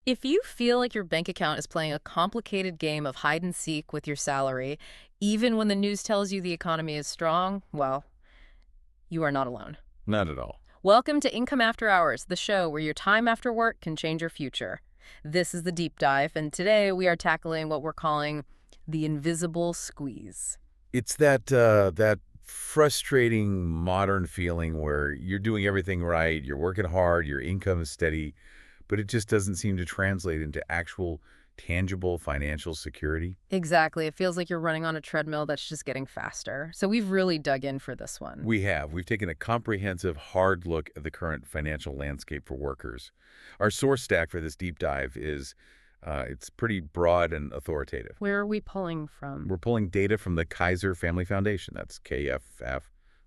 If you feel like your bank account is playing a complicated game of hide and seek with your salary, even when the news tells you the economy is strong, well, you are not alone. Not at all. Welcome to Income After Hours, the show where your time after work can change your future. This is the deep dive, and today we are tackling what we're calling the invisible squeeze. It's that frustrating modern feeling where you're doing everything right, you're working hard, your income is steady, but it just doesn't seem to translate into actual tangible financial security. Exactly. It feels like you're running on a treadmill that's just getting faster. So we've really dug in for this one. We've taken a comprehensive, hard look at the current financial landscape for workers. Our source stack for this deep dive is it's pretty broad and authoritative. Where are we pulling from? We're pulling data from the Kaiser Family Foundation, that's KFF,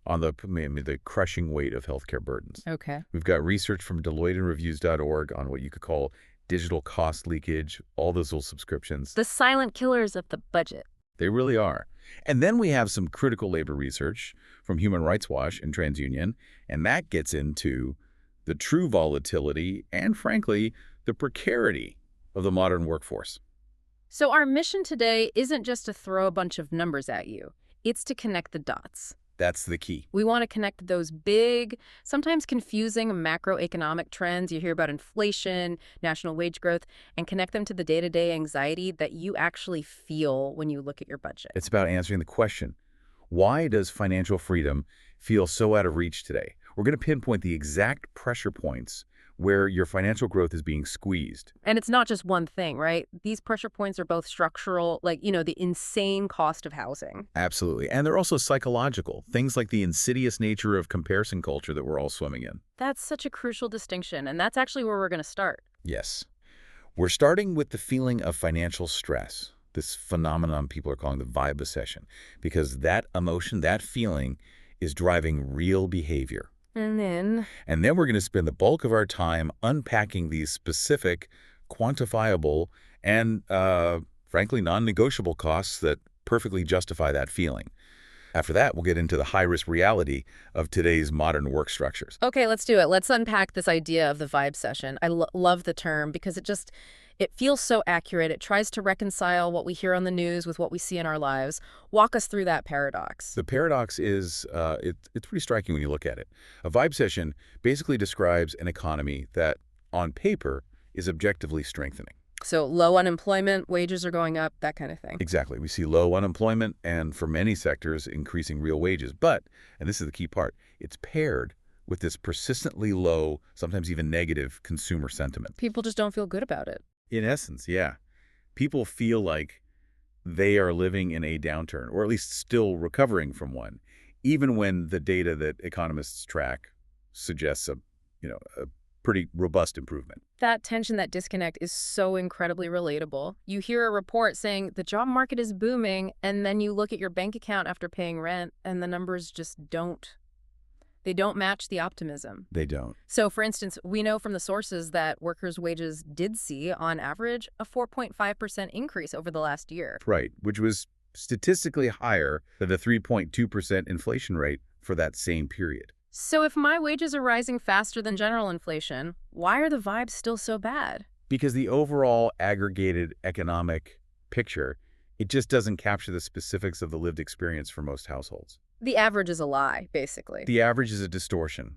on the crushing weight of healthcare burdens. Okay. We've got research from DeloitteandReviews.org on what you could call digital cost leakage, all those little subscriptions. The silent killers of the budget. They really are. And then we have some critical labor research from Human Rights Watch and TransUnion, and that gets into the true volatility and, frankly, the precarity of the modern workforce. So our mission today isn't just to throw a bunch of numbers at you. It's to connect the dots. That's the key. We want to connect those big, sometimes confusing macroeconomic trends. You hear about inflation, national wage growth, and connect them to the day-to-day anxiety that you actually feel when you look at your budget. It's about answering the question, why does financial freedom feel so out of reach today? We're going to pinpoint the exact pressure points where your financial growth is being squeezed. And it's not just one thing, right? These pressure points are both structural, like, the insane cost of housing. Absolutely. And they're also psychological, things like the insidious nature of comparison culture that we're all swimming in. That's such a crucial distinction, and that's actually where we're going to start. Yes. We're starting with the feeling of financial stress, this phenomenon people are calling the Vibecession, because that emotion, that feeling, is driving real behavior. And then we're going to spend the bulk of our time unpacking these specific, quantifiable, and, frankly, non-negotiable costs that perfectly justify that feeling. After that, we'll get into the high-risk reality of today's modern work structures. Okay, let's do it. Let's unpack this idea of the Vibecession. I love the term because it feels so accurate. It tries to reconcile what we hear on the news with what we see in our lives. Walk us through that paradox. The paradox is, it's pretty striking when you look at it. A Vibecession basically describes an economy that, on paper, is objectively strengthening. So low unemployment, wages are going up, that kind of thing. Exactly. We see low unemployment and, for many sectors, increasing real wages. But, and this is the key part, it's paired with this persistently low, sometimes even negative, consumer sentiment. People just don't feel good about it. In essence, yeah. People feel like they are living in a downturn, or at least still recovering from one, even when the data that economists track suggests a pretty robust improvement. That tension, that disconnect is so incredibly relatable. You hear a report saying the job market is booming, and then you look at your bank account after paying rent, and the numbers just don't. They don't match the optimism. They don't. So, for instance, we know from the sources that workers' wages did see, on average, a 4.5% increase over the last year. Right, which was statistically higher than the 3.2% inflation rate for that same period. So if my wages are rising faster than general inflation, why are the vibes still so bad? Because the overall aggregated economic picture, it just doesn't capture the specifics of the lived experience for most households. The average is a lie, basically. The average is a distortion.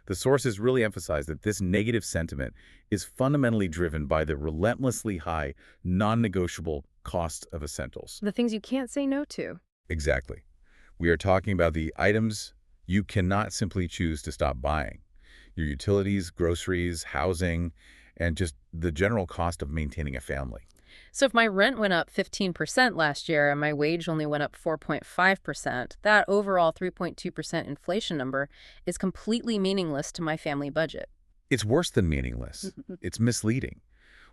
The sources really emphasize that this negative sentiment is fundamentally driven by the relentlessly high, non-negotiable costs of essentials. The things you can't say no to. Exactly. We are talking about the items you cannot simply choose to stop buying. Your utilities, groceries, housing, and just the general cost of maintaining a family. So if my rent went up 15% last year and my wage only went up 4.5%, that overall 3.2% inflation number is completely meaningless to my family budget. It's worse than meaningless. It's misleading.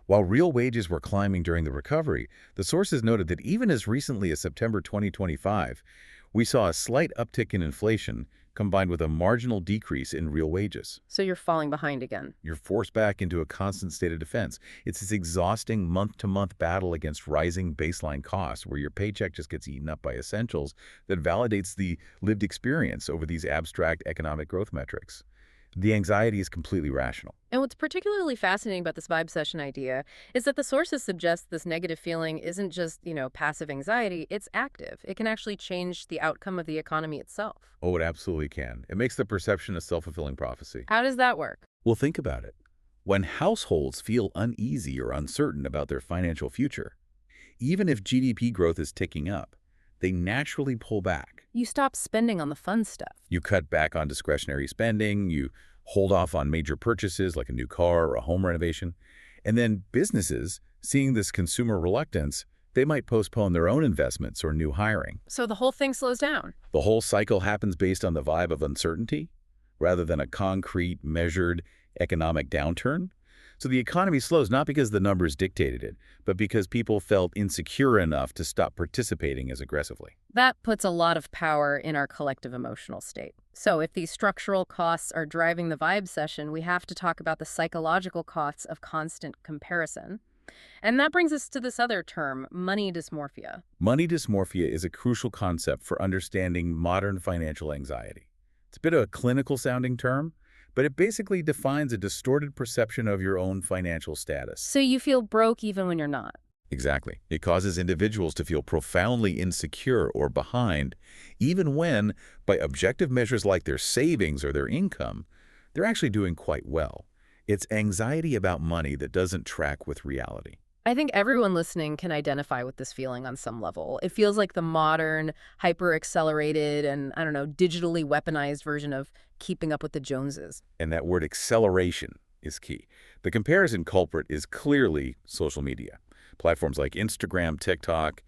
While real wages were climbing during the recovery, the sources noted that even as recently as September 2025, we saw a slight uptick in inflation combined with a marginal decrease in real wages. So you're falling behind again. You're forced back into a constant state of defense. It's this exhausting month-to-month battle against rising baseline costs where your paycheck just gets eaten up by essentials that validates the lived experience over these abstract economic growth metrics. The anxiety is completely rational. And what's particularly fascinating about this vibe session idea is that the sources suggest this negative feeling isn't just, passive anxiety, it's active. It can actually change the outcome of the economy itself. Oh, it absolutely can. It makes the perception a self-fulfilling prophecy. How does that work? Well, think about it. When households feel uneasy or uncertain about their financial future, even if GDP growth is ticking up, they naturally pull back. You stop spending on the fun stuff. You cut back on discretionary spending, you hold off on major purchases like a new car or a home renovation, and then businesses, seeing this consumer reluctance, they might postpone their own investments or new hiring. So the whole thing slows down. The whole cycle happens based on the vibe of uncertainty rather than a concrete, measured economic downturn. So the economy slows not because the numbers dictated it, but because people felt insecure enough to stop participating as aggressively. That puts a lot of power in our collective emotional state. So if these structural costs are driving the vibe session, we have to talk about the psychological costs of constant comparison. And that brings us to this other term, money dysmorphia. Money dysmorphia is a crucial concept for understanding modern financial anxiety. It's a bit of a clinical-sounding term, but it basically defines a distorted perception of your own financial status. So you feel broke even when you're not. Exactly. It causes individuals to feel profoundly insecure or behind, even when, by objective measures like their savings or their income, they're actually doing quite well. It's anxiety about money that doesn't track with reality. I think everyone listening can identify with this feeling on some level. It feels like the modern, hyper-accelerated, and, digitally weaponized version of keeping up with the Joneses. And that word acceleration is key. The comparison culprit is clearly social media. Platforms like Instagram, TikTok,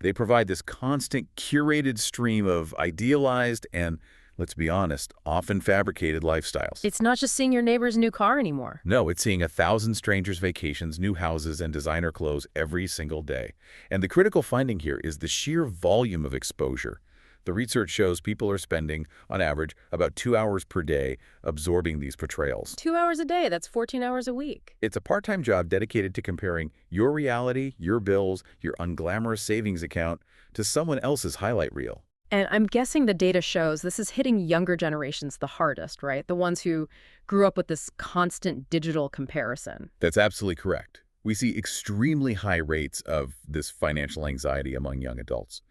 they provide this constant curated stream of idealized and, let's be honest, often fabricated lifestyles. It's not just seeing your neighbor's new car anymore. No, it's seeing 1,000 strangers' vacations, new houses, and designer clothes every single day. And the critical finding here is the sheer volume of exposure. The research shows people are spending, on average, about 2 hours per day absorbing these portrayals. 2 hours a day, that's 14 hours a week. It's a part-time job dedicated to comparing your reality, your bills, your unglamorous savings account to someone else's highlight reel. And I'm guessing the data shows this is hitting younger generations the hardest, right? The ones who grew up with this constant digital comparison. That's absolutely correct. We see extremely high rates of this financial anxiety among young adults.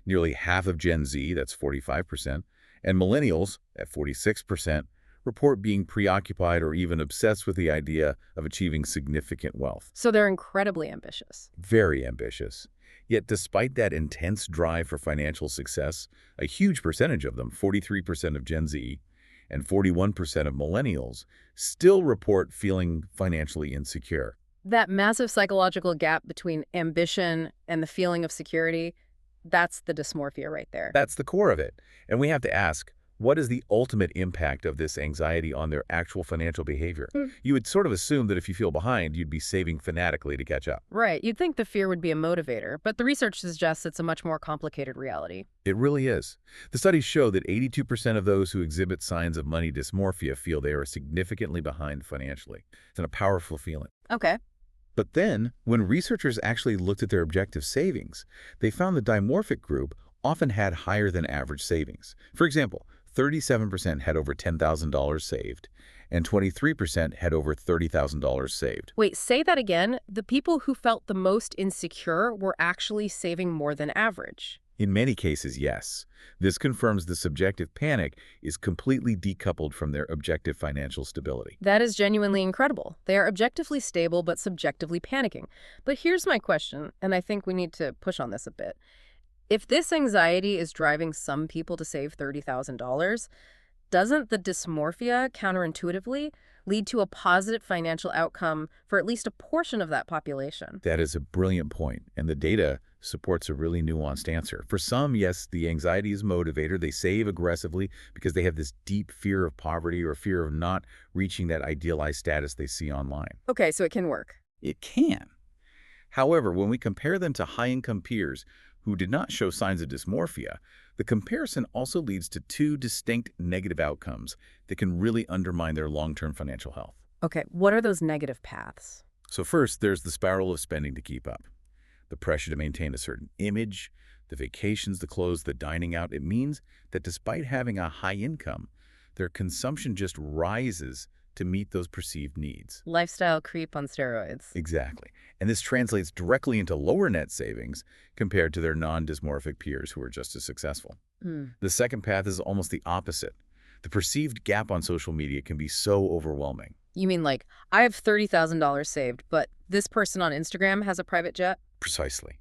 Nearly half of Gen Z, that's 45%, and millennials, at 46%, report being preoccupied or even obsessed with the idea of achieving significant wealth. So they're incredibly ambitious. Very ambitious. Yet despite that intense drive for financial success, a huge percentage of them, 43% of Gen Z and 41% of millennials, still report feeling financially insecure. That massive psychological gap between ambition and the feeling of security, that's the dysmorphia right there. That's the core of it. And we have to ask, what is the ultimate impact of this anxiety on their actual financial behavior? You would sort of assume that if you feel behind, you'd be saving fanatically to catch up. Right. You'd think the fear would be a motivator, but the research suggests it's a much more complicated reality. It really is. The studies show that 82% of those who exhibit signs of money dysmorphia feel they are significantly behind financially. It's a powerful feeling. Okay. But then, when researchers actually looked at their objective savings, they found the dimorphic group often had higher than average savings. For example, 37% had over $10,000 saved, and 23% had over $30,000 saved. Wait, say that again. The people who felt the most insecure were actually saving more than average. In many cases, yes. This confirms the subjective panic is completely decoupled from their objective financial stability. That is genuinely incredible. They are objectively stable but subjectively panicking. But here's my question, and I think we need to push on this a bit. If this anxiety is driving some people to save $30,000, doesn't the dysmorphia counterintuitively lead to a positive financial outcome for at least a portion of that population? That is a brilliant point, and the data supports a really nuanced answer. For some, yes, the anxiety is a motivator. They save aggressively because they have this deep fear of poverty or fear of not reaching that idealized status they see online. Okay, so it can work. It can. However, when we compare them to high-income peers who did not show signs of dysmorphia, the comparison also leads to two distinct negative outcomes that can really undermine their long-term financial health. Okay, what are those negative paths? So first, there's the spiral of spending to keep up. The pressure to maintain a certain image, the vacations, the clothes, the dining out. It means that despite having a high income, their consumption just rises to meet those perceived needs. Lifestyle creep on steroids. Exactly. And this translates directly into lower net savings compared to their non-dysmorphic peers who are just as successful. Hmm. The second path is almost the opposite. The perceived gap on social media can be so overwhelming. You mean like, I have $30,000 saved, but this person on Instagram has a private jet? Precisely.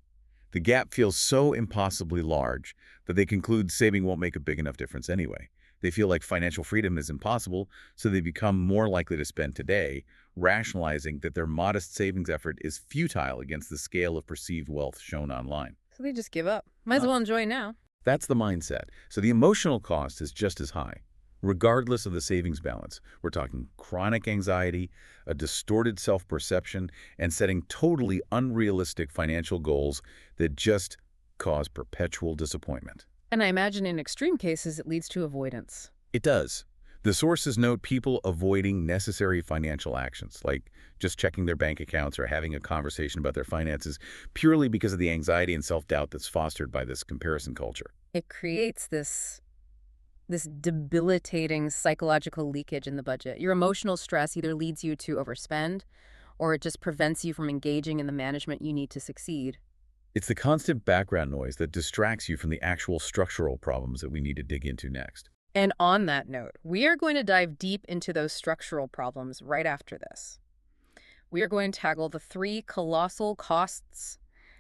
The gap feels so impossibly large that they conclude saving won't make a big enough difference anyway. They feel like financial freedom is impossible, so they become more likely to spend today, rationalizing that their modest savings effort is futile against the scale of perceived wealth shown online. So they just give up. Might as well enjoy now. That's the mindset. So the emotional cost is just as high, regardless of the savings balance. We're talking chronic anxiety, a distorted self-perception, and setting totally unrealistic financial goals that just cause perpetual disappointment. And I imagine in extreme cases, it leads to avoidance. It does. The sources note people avoiding necessary financial actions, like just checking their bank accounts or having a conversation about their finances, purely because of the anxiety and self-doubt that's fostered by this comparison culture. It creates this debilitating psychological leakage in the budget. Your emotional stress either leads you to overspend, or it just prevents you from engaging in the management you need to succeed. It's the constant background noise that distracts you from the actual structural problems that we need to dig into next. And on that note, we are going to dive deep into those structural problems right after this. We are going to tackle the three colossal costs: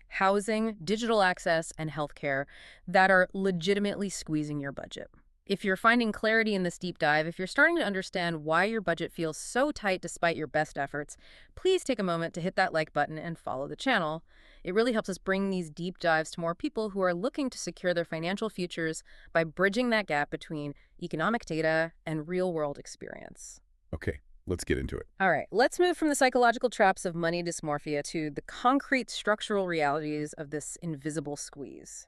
housing, digital access, and healthcare that are legitimately squeezing your budget. If you're finding clarity in this deep dive, if you're starting to understand why your budget feels so tight despite your best efforts, please take a moment to hit that like button and follow the channel. It really helps us bring these deep dives to more people who are looking to secure their financial futures by bridging that gap between economic data and real-world experience. Okay, let's get into it. All right, let's move from the psychological traps of money dysmorphia to the concrete structural realities of this invisible squeeze.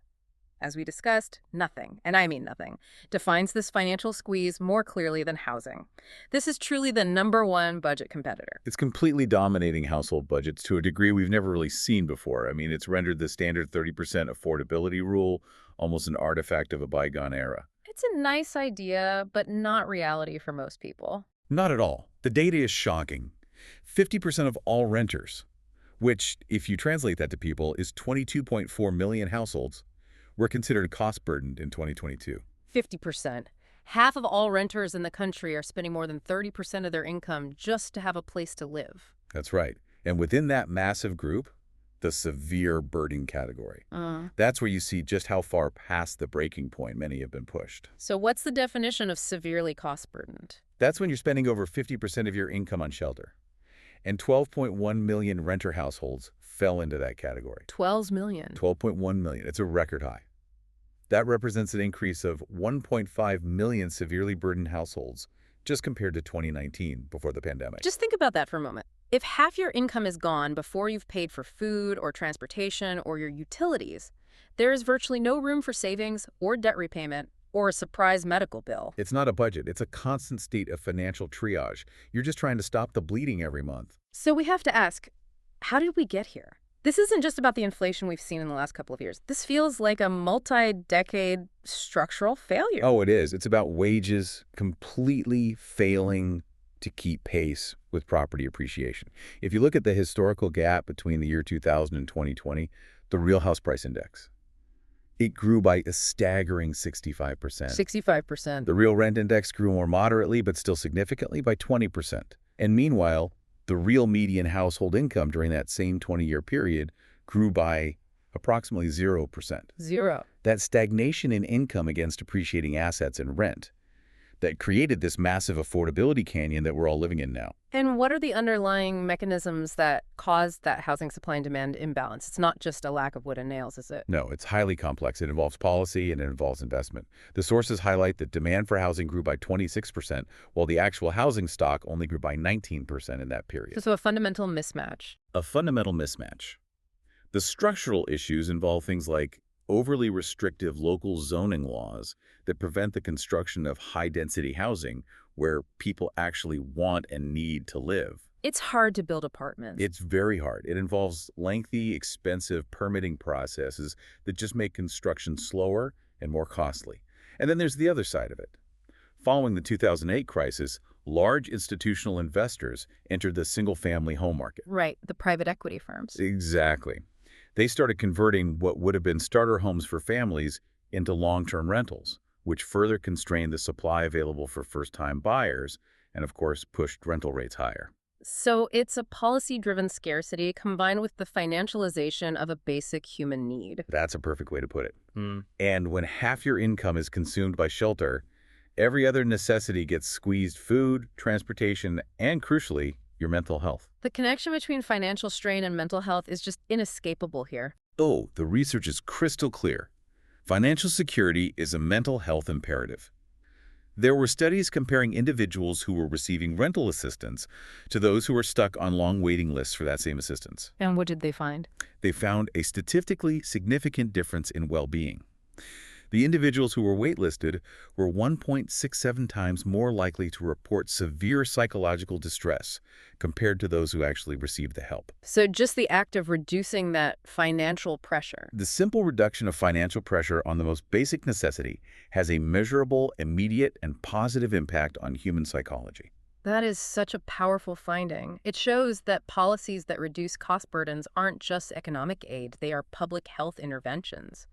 As we discussed, nothing, and I mean nothing, defines this financial squeeze more clearly than housing. This is truly the #1 budget competitor. It's completely dominating household budgets to a degree we've never really seen before. I mean, it's rendered the standard 30% affordability rule almost an artifact of a bygone era. It's a nice idea, but not reality for most people. Not at all. The data is shocking. 50% of all renters, which, if you translate that to people, is 22.4 million households, were considered cost-burdened in 2022. 50%. Half of all renters in the country are spending more than 30% of their income just to have a place to live. That's right. And within that massive group, the severe burden category. That's where you see just how far past the breaking point many have been pushed. So what's the definition of severely cost-burdened? That's when you're spending over 50% of your income on shelter. And 12.1 million renter households fell into that category. 12 million. 12.1 million. It's a record high. That represents an increase of 1.5 million severely burdened households just compared to 2019 before the pandemic. Just think about that for a moment. If half your income is gone before you've paid for food or transportation or your utilities, there is virtually no room for savings or debt repayment or a surprise medical bill. It's not a budget. It's a constant state of financial triage. You're just trying to stop the bleeding every month. So we have to ask, how did we get here? This isn't just about the inflation we've seen in the last couple of years. This feels like a multi-decade structural failure. Oh, it is. It's about wages completely failing to keep pace with property appreciation. If you look at the historical gap between the year 2000 and 2020, the real house price index, it grew by a staggering 65%. 65%. The real rent index grew more moderately, but still significantly, by 20%. And meanwhile, the real median household income during that same 20-year period grew by approximately 0%. Zero. That stagnation in income against appreciating assets and rent that created this massive affordability canyon that we're all living in now. And what are the underlying mechanisms that cause that housing supply and demand imbalance? It's not just a lack of wood and nails, is it? No, it's highly complex. It involves policy and it involves investment. The sources highlight that demand for housing grew by 26%, while the actual housing stock only grew by 19% in that period. So a fundamental mismatch. A fundamental mismatch. The structural issues involve things like overly restrictive local zoning laws that prevent the construction of high-density housing where people actually want and need to live. It's hard to build apartments. It's very hard. It involves lengthy, expensive permitting processes that just make construction slower and more costly. And then there's the other side of it. Following the 2008 crisis, large institutional investors entered the single-family home market. Right, the private equity firms. Exactly. They started converting what would have been starter homes for families into long-term rentals, which further constrained the supply available for first-time buyers and, of course, pushed rental rates higher. So it's a policy-driven scarcity combined with the financialization of a basic human need. That's a perfect way to put it. And when half your income is consumed by shelter, every other necessity gets squeezed: food, transportation, and, crucially, your mental health. The connection between financial strain and mental health is just inescapable here. Oh, the research is crystal clear. Financial security is a mental health imperative. There were studies comparing individuals who were receiving rental assistance to those who were stuck on long waiting lists for that same assistance. And what did they find? They found a statistically significant difference in well-being. The individuals who were waitlisted were 1.67 times more likely to report severe psychological distress compared to those who actually received the help. So just the act of reducing that financial pressure. The simple reduction of financial pressure on the most basic necessity has a measurable, immediate, and positive impact on human psychology. That is such a powerful finding. It shows that policies that reduce cost burdens aren't just economic aid, they are public health interventions.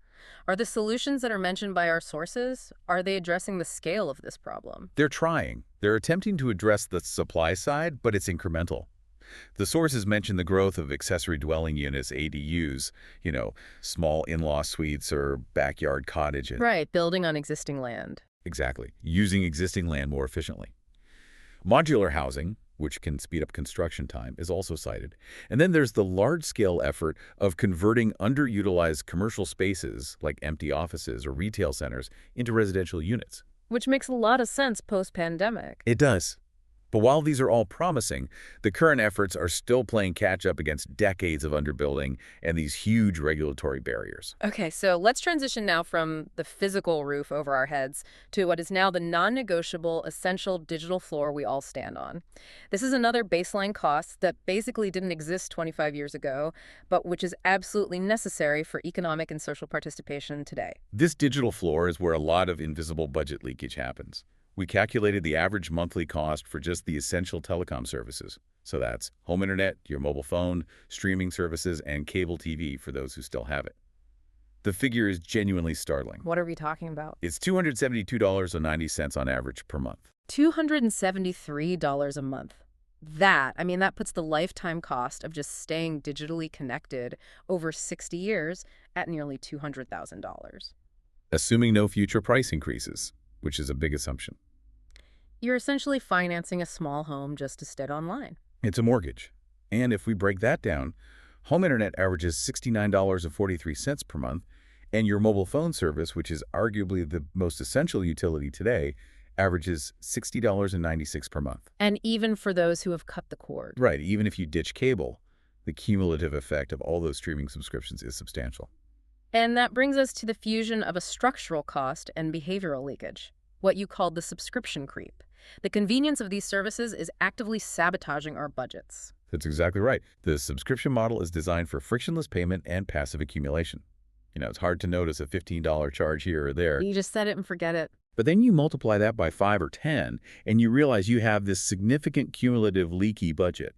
Are the solutions that are mentioned by our sources, are they addressing the scale of this problem? They're trying. They're attempting to address the supply side, but it's incremental. The sources mention the growth of accessory dwelling units, ADUs, small in-law suites or backyard cottages. Right, building on existing land. Exactly, using existing land more efficiently. Modular housing, which can speed up construction time, is also cited. And then there's the large-scale effort of converting underutilized commercial spaces, like empty offices or retail centers, into residential units. Which makes a lot of sense post-pandemic. It does. But while these are all promising, the current efforts are still playing catch-up against decades of underbuilding and these huge regulatory barriers. Okay, so let's transition now from the physical roof over our heads to what is now the non-negotiable, essential digital floor we all stand on. This is another baseline cost that basically didn't exist 25 years ago, but which is absolutely necessary for economic and social participation today. This digital floor is where a lot of invisible budget leakage happens. We calculated the average monthly cost for just the essential telecom services. So that's home internet, your mobile phone, streaming services, and cable TV for those who still have it. The figure is genuinely startling. What are we talking about? It's $272.90 on average per month. $273 a month. That puts the lifetime cost of just staying digitally connected over 60 years at nearly $200,000. Assuming no future price increases, which is a big assumption. You're essentially financing a small home just to stay online. It's a mortgage. And if we break that down, home internet averages $69.43 per month, and your mobile phone service, which is arguably the most essential utility today, averages $60.96 per month. And even for those who have cut the cord. Right, even if you ditch cable, the cumulative effect of all those streaming subscriptions is substantial. And that brings us to the fusion of a structural cost and behavioral leakage, what you called the subscription creep. The convenience of these services is actively sabotaging our budgets. That's exactly right. The subscription model is designed for frictionless payment and passive accumulation. It's hard to notice a $15 charge here or there. You just set it and forget it. But then you multiply that by 5 or 10, and you realize you have this significant cumulative leaky budget.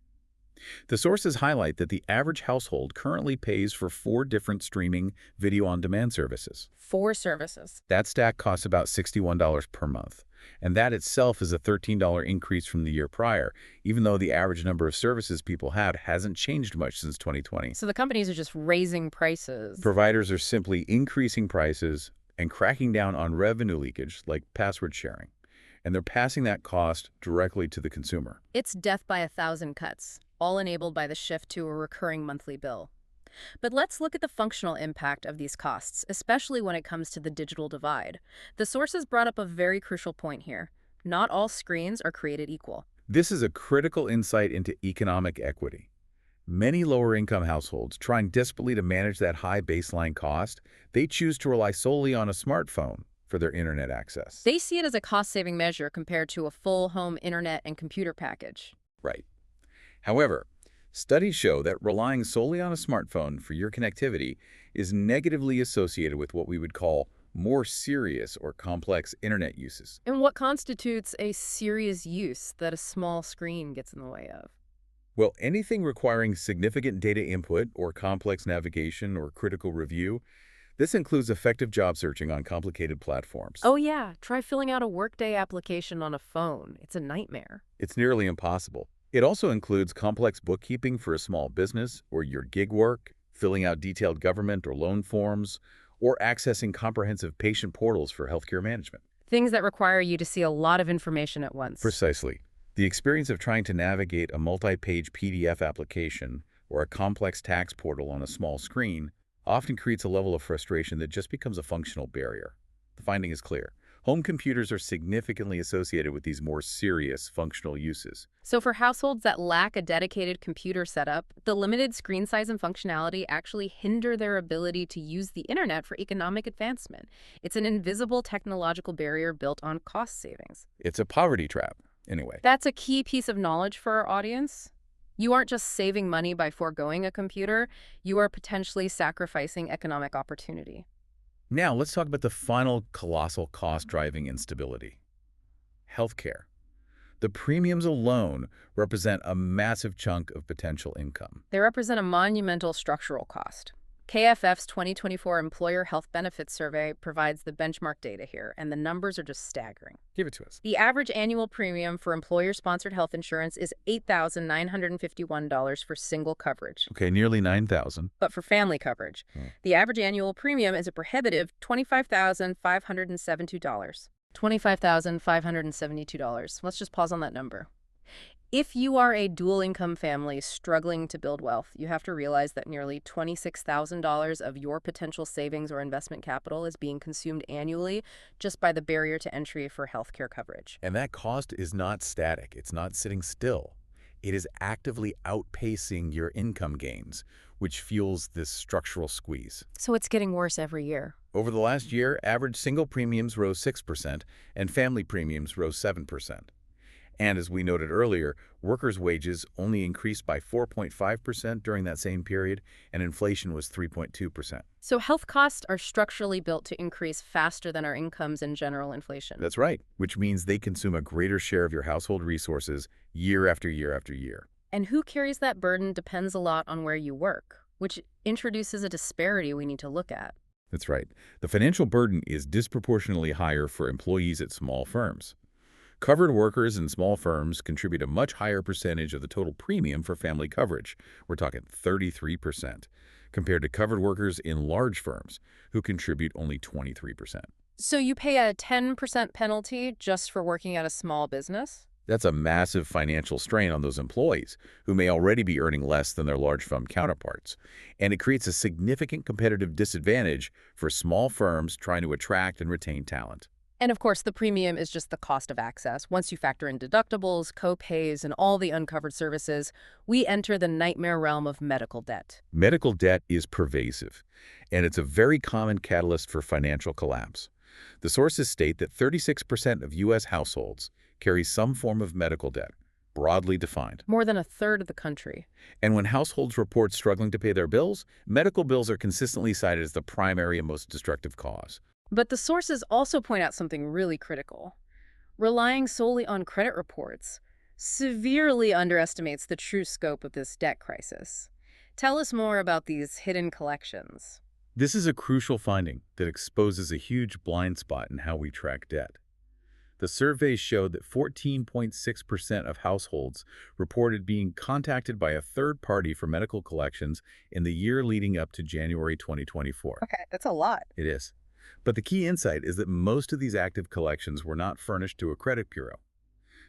The sources highlight that the average household currently pays for 4 different streaming video-on-demand services. 4 services. That stack costs about $61 per month, and that itself is a $13 increase from the year prior, even though the average number of services people have hasn't changed much since 2020. So the companies are just raising prices. Providers are simply increasing prices and cracking down on revenue leakage like password sharing, and they're passing that cost directly to the consumer. It's death by 1,000 cuts, all enabled by the shift to a recurring monthly bill. But let's look at the functional impact of these costs, especially when it comes to the digital divide. The sources brought up a very crucial point here. Not all screens are created equal. This is a critical insight into economic equity. Many lower-income households, trying desperately to manage that high baseline cost, they choose to rely solely on a smartphone for their internet access. They see it as a cost-saving measure compared to a full home internet and computer package. Right. However, studies show that relying solely on a smartphone for your connectivity is negatively associated with what we would call more serious or complex internet uses. And what constitutes a serious use that a small screen gets in the way of? Well, anything requiring significant data input or complex navigation or critical review, this includes effective job searching on complicated platforms. Oh yeah, try filling out a Workday application on a phone. It's a nightmare. It's nearly impossible. It also includes complex bookkeeping for a small business or your gig work, filling out detailed government or loan forms, or accessing comprehensive patient portals for healthcare management. Things that require you to see a lot of information at once. Precisely. The experience of trying to navigate a multi-page PDF application or a complex tax portal on a small screen often creates a level of frustration that just becomes a functional barrier. The finding is clear. Home computers are significantly associated with these more serious functional uses. So for households that lack a dedicated computer setup, the limited screen size and functionality actually hinder their ability to use the internet for economic advancement. It's an invisible technological barrier built on cost savings. It's a poverty trap, anyway. That's a key piece of knowledge for our audience. You aren't just saving money by foregoing a computer, you are potentially sacrificing economic opportunity. Now, let's talk about the final colossal cost driving instability: healthcare. The premiums alone represent a massive chunk of potential income. They represent a monumental structural cost. KFF's 2024 Employer Health Benefits Survey provides the benchmark data here, and the numbers are just staggering. Give it to us. The average annual premium for employer-sponsored health insurance is $8,951 for single coverage. Okay, nearly 9,000. But for family coverage, the average annual premium is a prohibitive $25,572. $25,572. Let's just pause on that number. If you are a dual-income family struggling to build wealth, you have to realize that nearly $26,000 of your potential savings or investment capital is being consumed annually just by the barrier to entry for healthcare coverage. And that cost is not static. It's not sitting still. It is actively outpacing your income gains, which fuels this structural squeeze. So it's getting worse every year. Over the last year, average single premiums rose 6% and family premiums rose 7%. And as we noted earlier, workers' wages only increased by 4.5% during that same period, and inflation was 3.2%. So health costs are structurally built to increase faster than our incomes and general inflation. That's right, which means they consume a greater share of your household resources year after year after year. And who carries that burden depends a lot on where you work, which introduces a disparity we need to look at. That's right. The financial burden is disproportionately higher for employees at small firms. Covered workers in small firms contribute a much higher percentage of the total premium for family coverage. We're talking 33%, compared to covered workers in large firms, who contribute only 23%. So you pay a 10% penalty just for working at a small business? That's a massive financial strain on those employees, who may already be earning less than their large firm counterparts. And it creates a significant competitive disadvantage for small firms trying to attract and retain talent. And of course, the premium is just the cost of access. Once you factor in deductibles, co-pays, and all the uncovered services, we enter the nightmare realm of medical debt. Medical debt is pervasive, and it's a very common catalyst for financial collapse. The sources state that 36% of U.S. households carry some form of medical debt, broadly defined. More than a third of the country. And when households report struggling to pay their bills, medical bills are consistently cited as the primary and most destructive cause. But the sources also point out something really critical. Relying solely on credit reports severely underestimates the true scope of this debt crisis. Tell us more about these hidden collections. This is a crucial finding that exposes a huge blind spot in how we track debt. The survey showed that 14.6% of households reported being contacted by a third party for medical collections in the year leading up to January 2024. Okay, that's a lot. It is. But the key insight is that most of these active collections were not furnished to a credit bureau.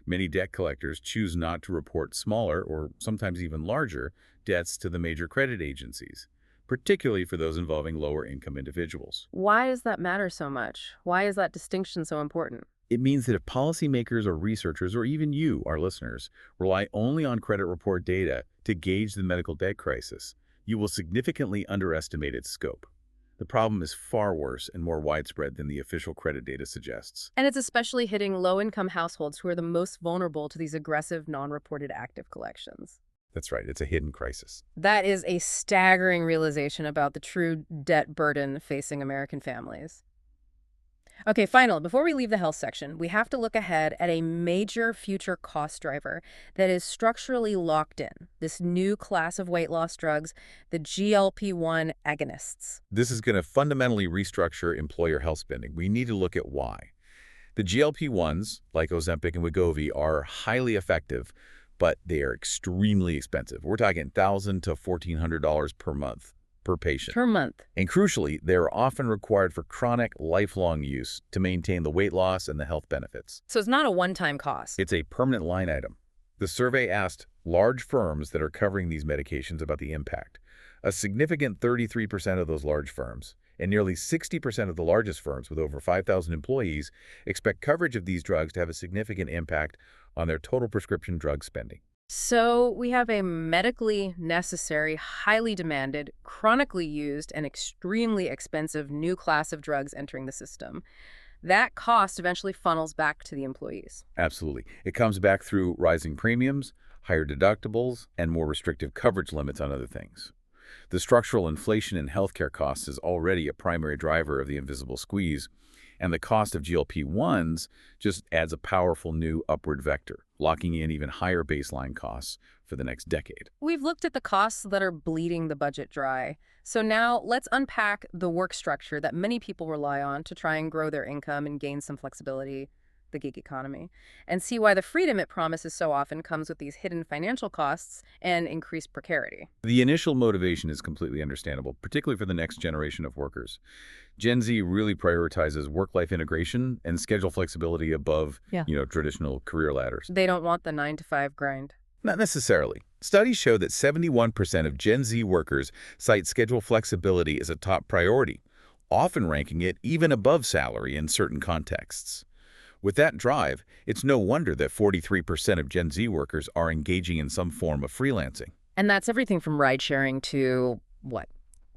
Many debt collectors choose not to report smaller, or sometimes even larger, debts to the major credit agencies, particularly for those involving lower-income individuals. Why does that matter so much? Why is that distinction so important? It means that if policymakers or researchers, or even you, our listeners, rely only on credit report data to gauge the medical debt crisis, you will significantly underestimate its scope. The problem is far worse and more widespread than the official credit data suggests. And it's especially hitting low-income households who are the most vulnerable to these aggressive, non-reported active collections. That's right, it's a hidden crisis. That is a staggering realization about the true debt burden facing American families. Okay, finally, before we leave the health section, we have to look ahead at a major future cost driver that is structurally locked in. This new class of weight loss drugs, the GLP-1 agonists. This is going to fundamentally restructure employer health spending. We need to look at why. The GLP-1s, like Ozempic and Wegovy, are highly effective, but they are extremely expensive. We're talking $1,000 to $1,400 per month per patient. Per month. And crucially, they're often required for chronic, lifelong use to maintain the weight loss and the health benefits. So it's not a one-time cost. It's a permanent line item. The survey asked large firms that are covering these medications about the impact. A significant 33% of those large firms, and nearly 60% of the largest firms with over 5,000 employees, expect coverage of these drugs to have a significant impact on their total prescription drug spending. So we have a medically necessary, highly demanded, chronically used, and extremely expensive new class of drugs entering the system. That cost eventually funnels back to the employees. Absolutely. It comes back through rising premiums, higher deductibles, and more restrictive coverage limits on other things. The structural inflation in healthcare costs is already a primary driver of the invisible squeeze, and the cost of GLP-1s just adds a powerful new upward vector, locking in even higher baseline costs for the next decade. We've looked at the costs that are bleeding the budget dry. So now let's unpack the work structure that many people rely on to try and grow their income and gain some flexibility, the gig economy, and see why the freedom it promises so often comes with these hidden financial costs and increased precarity. The initial motivation is completely understandable, particularly for the next generation of workers. Gen Z really prioritizes work-life integration and schedule flexibility above, traditional career ladders. They don't want the 9-to-5 grind. Not necessarily. Studies show that 71% of Gen Z workers cite schedule flexibility as a top priority, often ranking it even above salary in certain contexts. With that drive, it's no wonder that 43% of Gen Z workers are engaging in some form of freelancing. And that's everything from ride sharing to, what,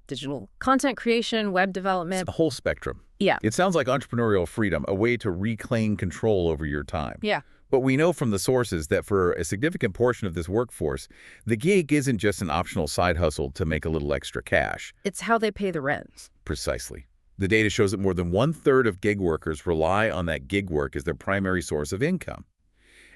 digital content creation, web development. It's a whole spectrum. Yeah. It sounds like entrepreneurial freedom, a way to reclaim control over your time. Yeah. But we know from the sources that for a significant portion of this workforce, the gig isn't just an optional side hustle to make a little extra cash. It's how they pay the rent. Precisely. The data shows that more than 1/3 of gig workers rely on that gig work as their primary source of income.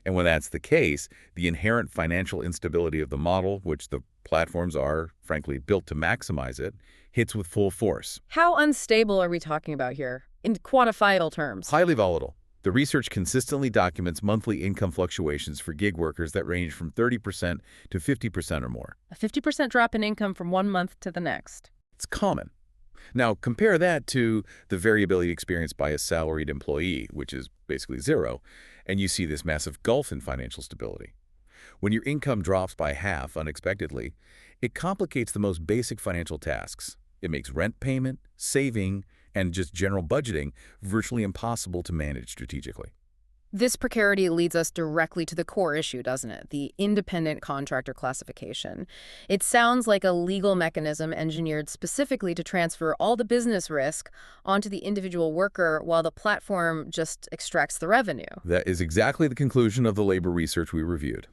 And when that's the case, the inherent financial instability of the model, which the platforms are, frankly, built to maximize it, hits with full force. How unstable are we talking about here, in quantifiable terms? Highly volatile. The research consistently documents monthly income fluctuations for gig workers that range from 30% to 50% or more. A 50% drop in income from one month to the next. It's common. Now, compare that to the variability experienced by a salaried employee, which is basically zero, and you see this massive gulf in financial stability. When your income drops by half unexpectedly, it complicates the most basic financial tasks. It makes rent payment, saving, and just general budgeting virtually impossible to manage strategically. This precarity leads us directly to the core issue, doesn't it? The independent contractor classification. It sounds like a legal mechanism engineered specifically to transfer all the business risk onto the individual worker while the platform just extracts the revenue. That is exactly the conclusion of the labor research we reviewed.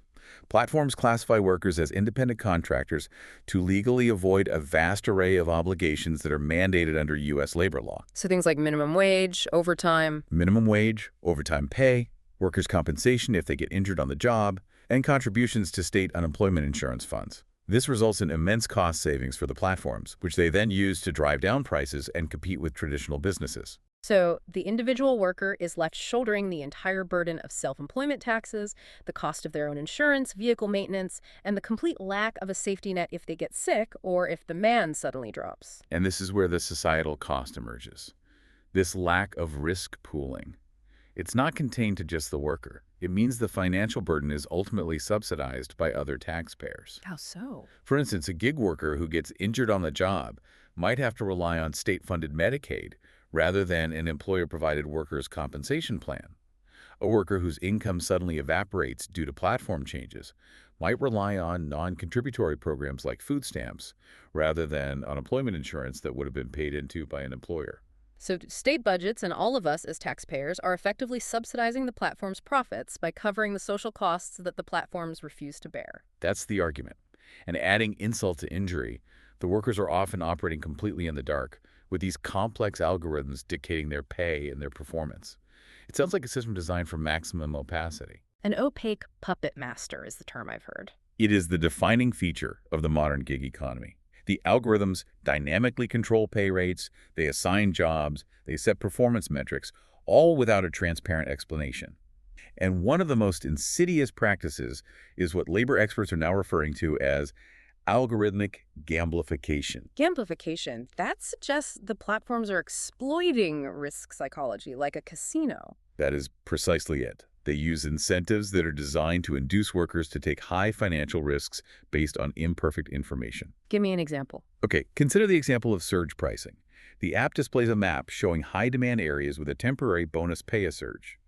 Platforms classify workers as independent contractors to legally avoid a vast array of obligations that are mandated under U.S. labor law. So things like minimum wage, overtime. Minimum wage, overtime pay, workers' compensation if they get injured on the job, and contributions to state unemployment insurance funds. This results in immense cost savings for the platforms, which they then use to drive down prices and compete with traditional businesses. So the individual worker is left shouldering the entire burden of self-employment taxes, the cost of their own insurance, vehicle maintenance, and the complete lack of a safety net if they get sick or if demand suddenly drops. And this is where the societal cost emerges. This lack of risk pooling. It's not contained to just the worker. It means the financial burden is ultimately subsidized by other taxpayers. How so? For instance, a gig worker who gets injured on the job might have to rely on state-funded Medicaid rather than an employer-provided workers' compensation plan. A worker whose income suddenly evaporates due to platform changes might rely on non-contributory programs like food stamps rather than unemployment insurance that would have been paid into by an employer. So state budgets and all of us as taxpayers are effectively subsidizing the platform's profits by covering the social costs that the platforms refuse to bear. That's the argument. And adding insult to injury, the workers are often operating completely in the dark, with these complex algorithms dictating their pay and their performance. It sounds like a system designed for maximum opacity. An opaque puppet master is the term I've heard. It is the defining feature of the modern gig economy. The algorithms dynamically control pay rates, they assign jobs, they set performance metrics, all without a transparent explanation. And one of the most insidious practices is what labor experts are now referring to as algorithmic gamblification. Gamification, that suggests the platforms are exploiting risk psychology like a casino. That is precisely it. They use incentives that are designed to induce workers to take high financial risks based on imperfect information. Give me an example. Okay, consider the example of surge pricing. The app displays a map showing high-demand areas with a temporary bonus pay surge.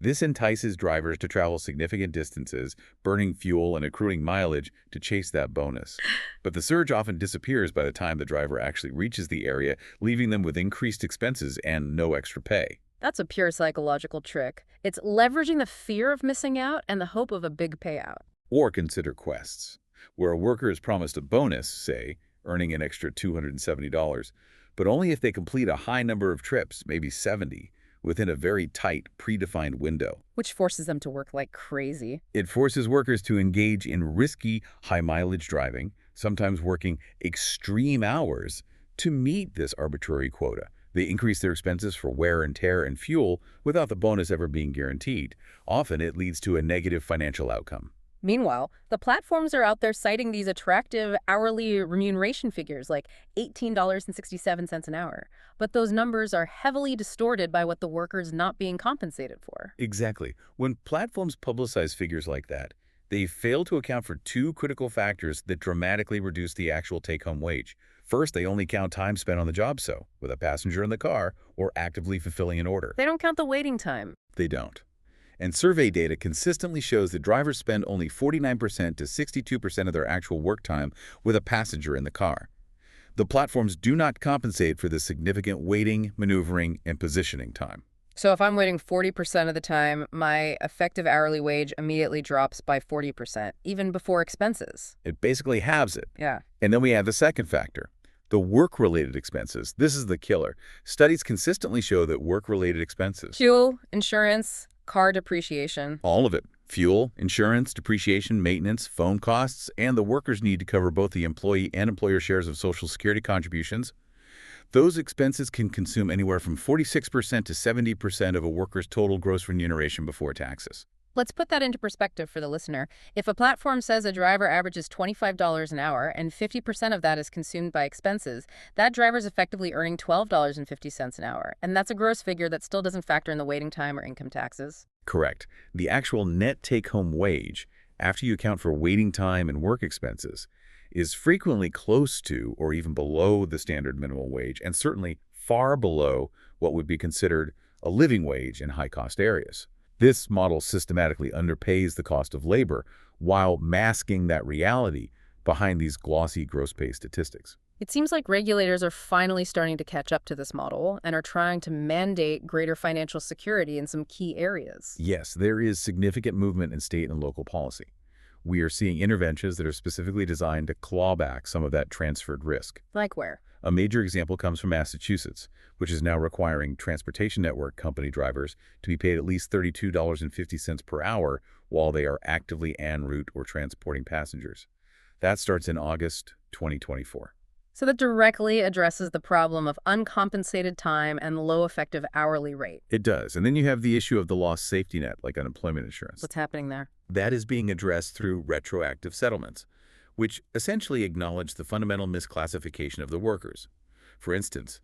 This entices drivers to travel significant distances, burning fuel and accruing mileage to chase that bonus. But the surge often disappears by the time the driver actually reaches the area, leaving them with increased expenses and no extra pay. That's a pure psychological trick. It's leveraging the fear of missing out and the hope of a big payout. Or consider quests, where a worker is promised a bonus, say, earning an extra $270, but only if they complete a high number of trips, maybe 70, within a very tight, predefined window. Which forces them to work like crazy. It forces workers to engage in risky, high-mileage driving, sometimes working extreme hours, to meet this arbitrary quota. They increase their expenses for wear and tear and fuel without the bonus ever being guaranteed. Often, it leads to a negative financial outcome. Meanwhile, the platforms are out there citing these attractive hourly remuneration figures like $18.67 an hour. But those numbers are heavily distorted by what the worker's not being compensated for. Exactly. When platforms publicize figures like that, they fail to account for two critical factors that dramatically reduce the actual take-home wage. First, they only count time spent on the job, so with a passenger in the car or actively fulfilling an order. They don't count the waiting time. They don't. And survey data consistently shows that drivers spend only 49% to 62% of their actual work time with a passenger in the car. The platforms do not compensate for the significant waiting, maneuvering, and positioning time. So if I'm waiting 40% of the time, my effective hourly wage immediately drops by 40%, even before expenses. It basically halves it. Yeah. And then we add the second factor, the work-related expenses. This is the killer. Studies consistently show that work-related expenses, Fuel, insurance, car depreciation. all of it, fuel, insurance, depreciation, maintenance, phone costs, and the workers need to cover both the employee and employer shares of Social Security contributions. Those expenses can consume anywhere from 46% to 70% of a worker's total gross remuneration before taxes. Let's put that into perspective for the listener. If a platform says a driver averages $25 an hour and 50% of that is consumed by expenses, that driver's effectively earning $12.50 an hour. And that's a gross figure that still doesn't factor in the waiting time or income taxes. Correct. The actual net take-home wage, after you account for waiting time and work expenses, is frequently close to or even below the standard minimum wage, and certainly far below what would be considered a living wage in high-cost areas. This model systematically underpays the cost of labor while masking that reality behind these glossy gross pay statistics. It seems like regulators are finally starting to catch up to this model and are trying to mandate greater financial security in some key areas. Yes, there is significant movement in state and local policy. We are seeing interventions that are specifically designed to claw back some of that transferred risk. Like where? A major example comes from Massachusetts, which is now requiring transportation network company drivers to be paid at least $32.50 per hour while they are actively en route or transporting passengers. That starts in August 2024. So that directly addresses the problem of uncompensated time and low effective hourly rate. It does. And then you have the issue of the lost safety net, like unemployment insurance. What's happening there? That is being addressed through retroactive settlements, which essentially acknowledge the fundamental misclassification of the workers. For instance,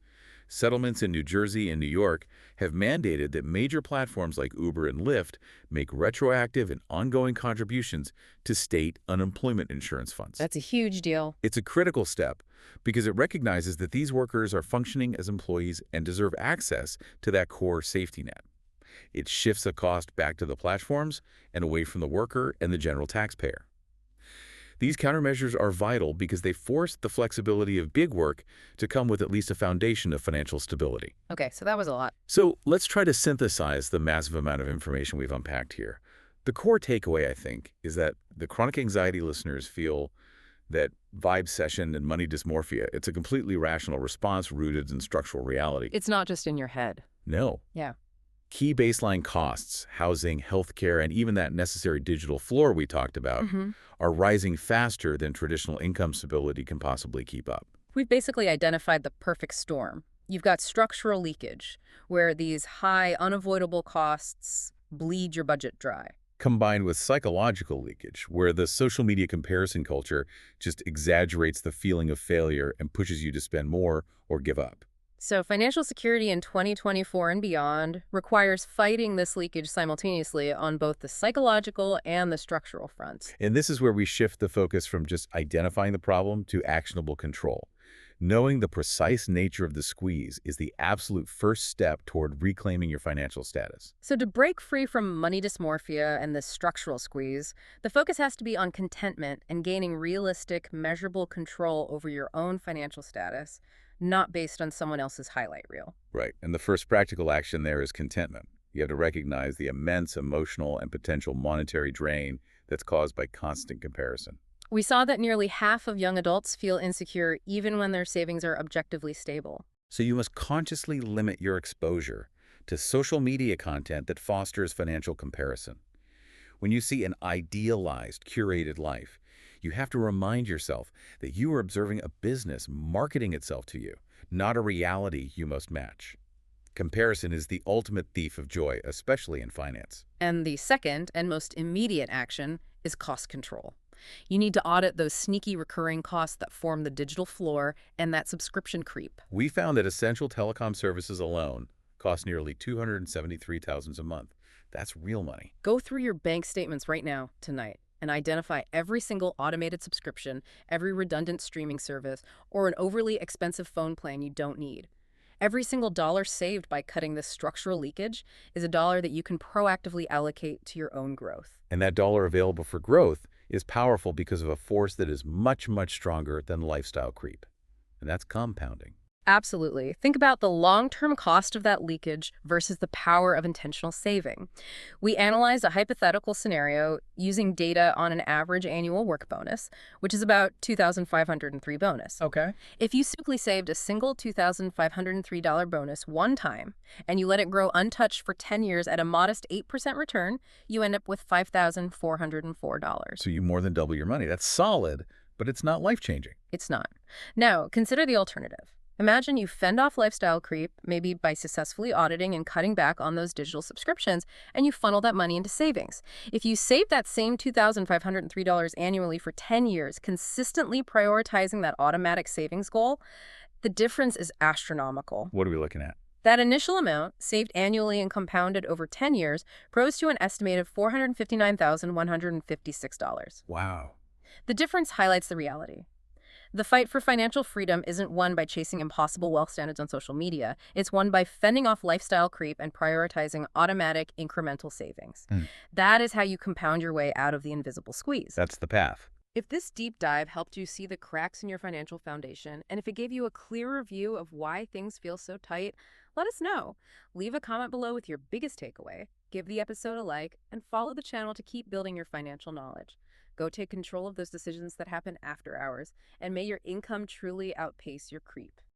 settlements in New Jersey and New York have mandated that major platforms like Uber and Lyft make retroactive and ongoing contributions to state unemployment insurance funds. That's a huge deal. It's a critical step because it recognizes that these workers are functioning as employees and deserve access to that core safety net. It shifts the cost back to the platforms and away from the worker and the general taxpayer. These countermeasures are vital because they force the flexibility of gig work to come with at least a foundation of financial stability. Okay, so that was a lot. So let's try to synthesize the massive amount of information we've unpacked here. The core takeaway, I think, is that the chronic anxiety listeners feel that Vibecession and money dysmorphia. It's a completely rational response rooted in structural reality. It's not just in your head. No. Yeah. Key baseline costs, housing, healthcare, and even that necessary digital floor we talked about, are rising faster than traditional income stability can possibly keep up. We've basically identified the perfect storm. You've got structural leakage, where these high, unavoidable costs bleed your budget dry. Combined with psychological leakage, where the social media comparison culture just exaggerates the feeling of failure and pushes you to spend more or give up. So financial security in 2024 and beyond requires fighting this leakage simultaneously on both the psychological and the structural fronts. And this is where we shift the focus from just identifying the problem to actionable control. Knowing the precise nature of the squeeze is the absolute first step toward reclaiming your financial status. So to break free from money dysmorphia and this structural squeeze, the focus has to be on contentment and gaining realistic, measurable control over your own financial status, not based on someone else's highlight reel. Right. And the first practical action there is contentment. You have to recognize the immense emotional and potential monetary drain that's caused by constant comparison. We saw that nearly half of young adults feel insecure even when their savings are objectively stable. So you must consciously limit your exposure to social media content that fosters financial comparison. When you see an idealized, curated life, you have to remind yourself that you are observing a business marketing itself to you, not a reality you must match. Comparison is the ultimate thief of joy, especially in finance. And the second and most immediate action is cost control. You need to audit those sneaky recurring costs that form the digital floor and that subscription creep. We found that essential telecom services alone cost nearly $273,000 a month. That's real money. Go through your bank statements right now, tonight, and identify every single automated subscription, every redundant streaming service, or an overly expensive phone plan you don't need. Every single dollar saved by cutting this structural leakage is a dollar that you can proactively allocate to your own growth. And that dollar available for growth is powerful because of a force that is much, much stronger than lifestyle creep. And that's compounding. Absolutely. Think about the long-term cost of that leakage versus the power of intentional saving. We analyzed a hypothetical scenario using data on an average annual work bonus, which is about $2,503 bonus. Okay. If you simply saved a single $2,503 bonus one time and you let it grow untouched for 10 years at a modest 8% return, you end up with $5,404. So you more than double your money. That's solid, but it's not life-changing. It's not. Now, consider the alternative. Imagine you fend off lifestyle creep, maybe by successfully auditing and cutting back on those digital subscriptions, and you funnel that money into savings. If you save that same $2,503 annually for 10 years, consistently prioritizing that automatic savings goal, the difference is astronomical. What are we looking at? That initial amount, saved annually and compounded over 10 years, grows to an estimated $459,156. Wow. The difference highlights the reality. The fight for financial freedom isn't won by chasing impossible wealth standards on social media. It's won by fending off lifestyle creep and prioritizing automatic incremental savings. That is how you compound your way out of the invisible squeeze. That's the path. If this deep dive helped you see the cracks in your financial foundation, and if it gave you a clearer view of why things feel so tight, let us know. Leave a comment below with your biggest takeaway, give the episode a like, and follow the channel to keep building your financial knowledge. Go take control of those decisions that happen after hours, and may your income truly outpace your creep.